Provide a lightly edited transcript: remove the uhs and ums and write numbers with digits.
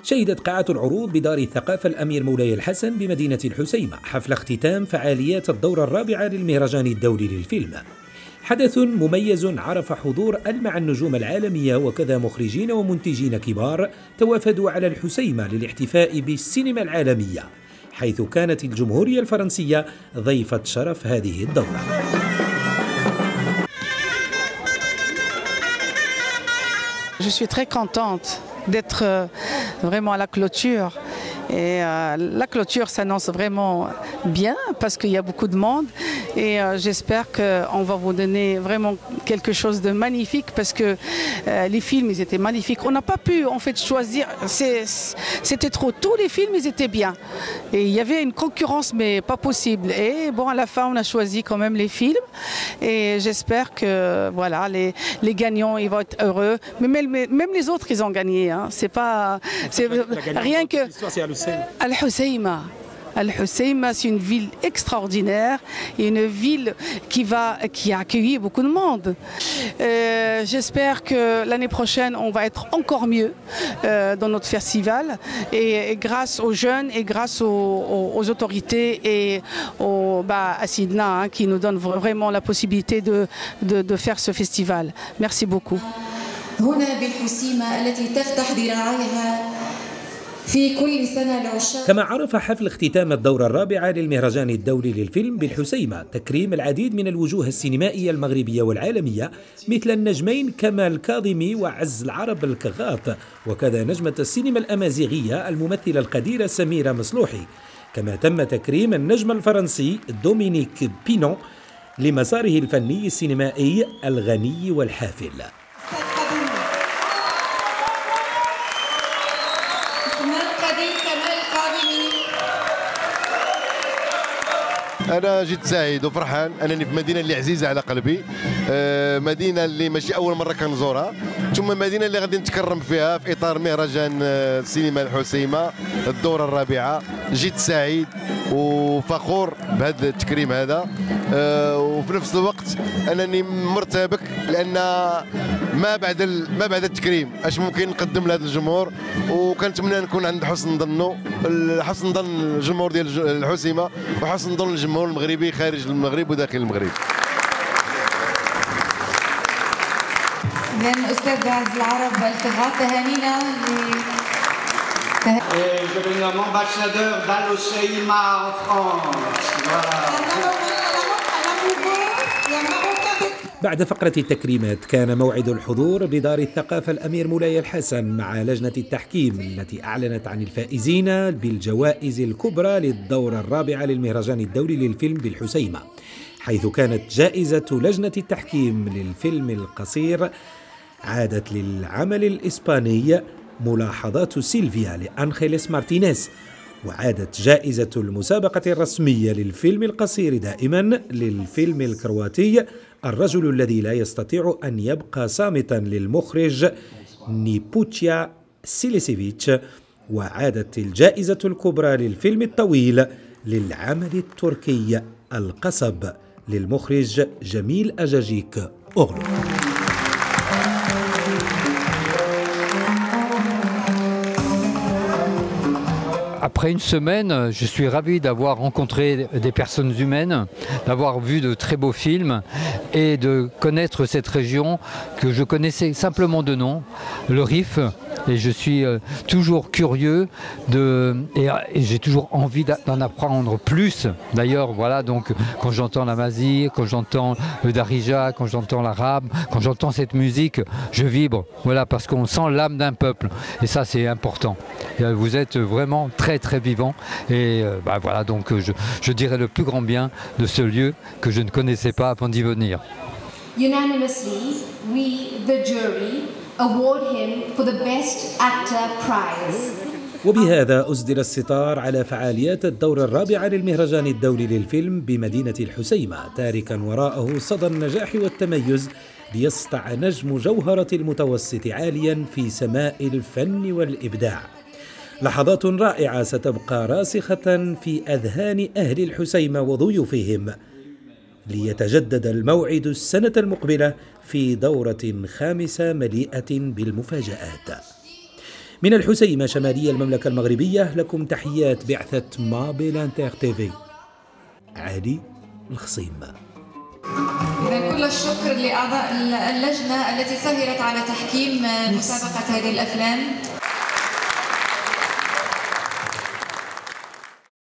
شهدت قاعة العروض بدار الثقافة الأمير مولاي الحسن بمدينة الحسيمة حفل اختتام فعاليات الدورة الرابعة للمهرجان الدولي للفيلم. حدث مميز عرف حضور ألمع النجوم العالمية وكذا مخرجين ومنتجين كبار توافدوا على الحسيمة للاحتفاء بالسينما العالمية، حيث كانت الجمهورية الفرنسية ضيفة شرف هذه الدورة. Je suis très contente d'être vraiment à la clôture. Et la clôture s'annonce vraiment bien parce qu'il y a beaucoup de monde et j'espère qu'on va vous donner vraiment quelque chose de magnifique parce que les films ils étaient magnifiques. On n'a pas pu en fait choisir, c'était trop. Tous les films ils étaient bien et il y avait une concurrence mais pas possible. Et bon à la fin on a choisi quand même les films et j'espère que voilà les gagnants ils vont être heureux. Mais même les autres ils ont gagné. Hein. C'est pas rien que. Al-Husseima. Al-Husseima, c'est une ville extraordinaire et une ville qui a accueilli beaucoup de monde. J'espère que l'année prochaine, on va être encore mieux dans notre festival et grâce aux jeunes et grâce aux autorités et à Sidna qui nous donnent vraiment la possibilité de faire ce festival. Merci beaucoup. كما عرف حفل اختتام الدورة الرابعة للمهرجان الدولي للفيلم بالحسيمة تكريم العديد من الوجوه السينمائية المغربية والعالمية مثل النجمين كمال كاظمي وعز العرب الكغاط، وكذا نجمة السينما الأمازيغية الممثلة القديرة سميرة مصلوحي. كما تم تكريم النجم الفرنسي دومينيك بينون لمساره الفني السينمائي الغني والحافل. أنا جد سعيد وفرحان أنني في مدينة اللي عزيزة على قلبي، مدينة اللي ماشي أول مرة كنزورها، ثم مدينة اللي غادي نتكرم فيها في إطار مهرجان السينما الحسيمة الدورة الرابعة. جد سعيد وفخور بهذا التكريم هذا، وفي نفس الوقت أنني مرتبك لأن ما بعد التكريم اش ممكن نقدم لهذا الجمهور، وكنتمنى نكون عند حسن ظن الجمهور ديال الحسيمة وحسن ظن الجمهور المغربي خارج المغرب وداخل المغرب. إذن أستاذ عز العرب الكغاط تهانينا Je vais nommer ambassadeur d'Al-Husseima en France. بعد فقرة التكريمات كان موعد الحضور بدار الثقافة الأمير مولاي الحسن مع لجنة التحكيم التي أعلنت عن الفائزين بالجوائز الكبرى للدورة الرابعة للمهرجان الدولي للفيلم بالحسيمة، حيث كانت جائزة لجنة التحكيم للفيلم القصير عادت للعمل الإسباني ملاحظات سيلفيا لأنخيليس مارتينيز، وعادت جائزة المسابقة الرسمية للفيلم القصير دائما للفيلم الكرواتي الرجل الذي لا يستطيع أن يبقى صامتا للمخرج نيبوتيا سيليسيفيتش، وعادت الجائزة الكبرى للفيلم الطويل للعمل التركي القصب للمخرج جميل أجاجيك أغلو. Après une semaine, je suis ravi d'avoir rencontré des personnes humaines, d'avoir vu de très beaux films et de connaître cette région que je connaissais simplement de nom, le Rif. Et je suis toujours curieux et j'ai toujours envie d'en apprendre plus. D'ailleurs, voilà, donc quand j'entends l'Amazigh, quand j'entends le Darija, quand j'entends l'arabe, quand j'entends cette musique, je vibre. Voilà, parce qu'on sent l'âme d'un peuple. Et ça, c'est important. Et vous êtes vraiment très, très vivant. Et voilà, donc je dirais le plus grand bien de ce lieu que je ne connaissais pas avant d'y venir. Unanimously, we, the jury, award him for the Best Actor prize. وبهذا أسدل الستار على فعاليات الدورة الرابعة للمهرجان الدولي للفيلم بمدينة الحسيمة، تاركا وراءه صدى النجاح والتميز ليسطع نجم جوهرة المتوسط عاليا في سماء الفن والإبداع. لحظات رائعة ستبقى راسخة في أذهان أهل الحسيمة وضيوفهم، ليتجدد الموعد السنة المقبلة في دورة خامسة مليئة بالمفاجآت. من الحسيمة شمالية المملكة المغربية، لكم تحيات بعثة مابل انتر تيفي. علي الخصيم. إذا كل الشكر لأعضاء اللجنة التي سهرت على تحكيم مسابقة هذه الأفلام.